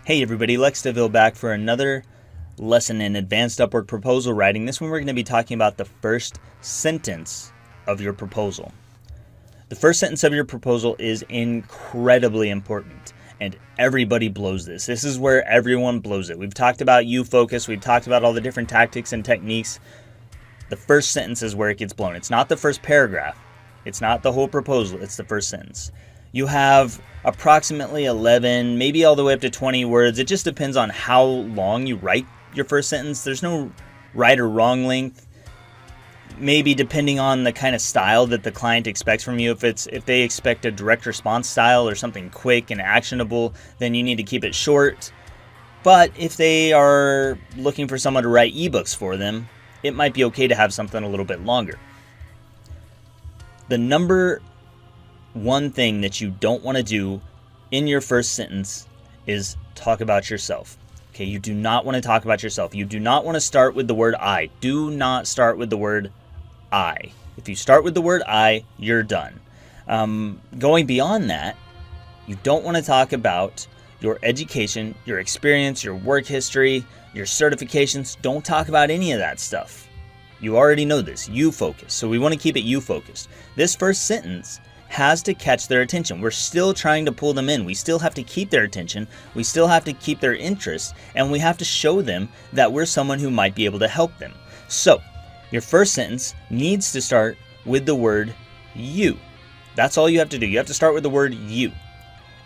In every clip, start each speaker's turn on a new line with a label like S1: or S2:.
S1: Hey everybody, Lex DeVille back for another lesson in advanced Upwork proposal writing. This one we're going to be talking about the first sentence of your proposal. The first sentence of your proposal is incredibly important, and everybody blows this. This is where everyone blows it. We've talked about you focus, we've talked about all the different tactics and techniques. The first sentence is where it gets blown. It's not the first paragraph. It's not the whole proposal. It's the first sentence. You have approximately 11, maybe all the way up to 20 words. It just depends on how long you write your first sentence. There's no right or wrong length. Maybe depending on the kind of style that the client expects from you. If they expect a direct response style or something quick and actionable, then you need to keep it short. But if they are looking for someone to write ebooks for them, it might be okay to have something a little bit longer. The number one thing that you don't want to do in your first sentence is talk about yourself. Okay, you do not want to talk about yourself. You do not want to start with the word I. Do not start with the word I. If you start with the word I, you're done. Going beyond that, you don't want to talk about your education, your experience, your work history, your certifications. Don't talk about any of that stuff. You already know this. You focus. So we want to keep it you focused. This first sentence has to catch their attention. We're still trying to pull them in. We still have to keep their attention. We still have to keep their interest, and we have to show them that we're someone who might be able to help them. So your first sentence needs to start with the word you. That's all you have to do. You have to start with the word you.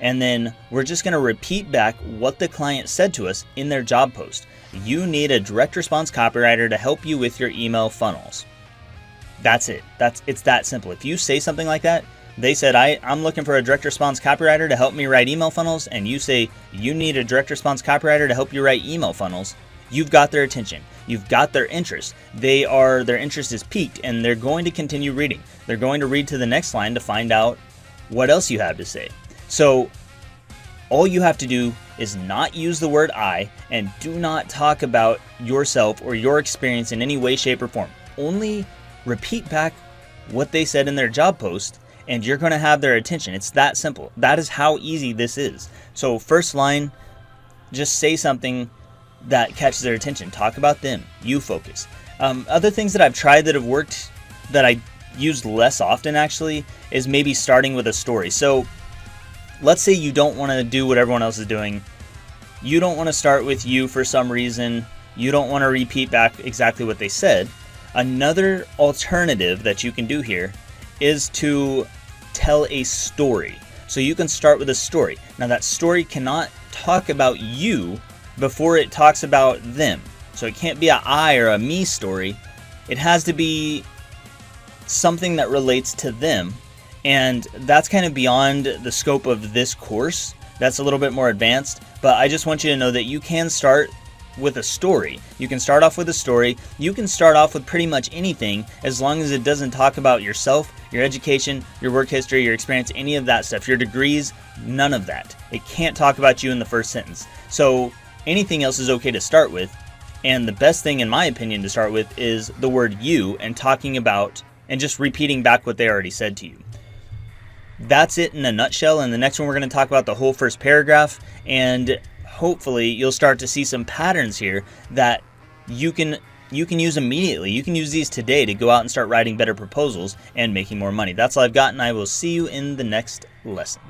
S1: And then we're just going to repeat back what the client said to us in their job post. You need a direct response copywriter to help you with your email funnels. That's it. It's that simple. If you say something like that, they said, I'm looking for a direct response copywriter to help me write email funnels, and you say, you need a direct response copywriter to help you write email funnels, you've got their attention. You've got their interest. Their interest is piqued, and they're going to continue reading. They're going to read to the next line to find out what else you have to say. So all you have to do is not use the word I, and do not talk about yourself or your experience in any way, shape, or form. Only repeat back what they said in their job post, and you're going to have their attention. It's that simple. That is how easy this is. So first line, just say something that catches their attention. Talk about them. You focus. Other things that I've tried that have worked, that I use less often actually, is maybe starting with a story. So let's say you don't want to do what everyone else is doing. You don't want to start with you for some reason. You don't want to repeat back exactly what they said. Another alternative that you can do here is to tell a story. So you can start with a story. Now that story cannot talk about you before it talks about them. So it can't be a I or a me story. It has to be something that relates to them. And that's kind of beyond the scope of this course. That's a little bit more advanced. But I just want you to know that you can start with a story. You can start off with a story. You can start off with pretty much anything as long as it doesn't talk about yourself, your education, your work history, your experience, any of that stuff, your degrees, none of that. It can't talk about you in the first sentence. So anything else is okay to start with. And the best thing, in my opinion, to start with is the word you, and talking about and just repeating back what they already said to you. That's it in a nutshell. And the next one, we're going to talk about the whole first paragraph, and hopefully you'll start to see some patterns here that you can use immediately. You can use these today to go out and start writing better proposals and making more money. That's all I've got, and I will see you in the next lesson.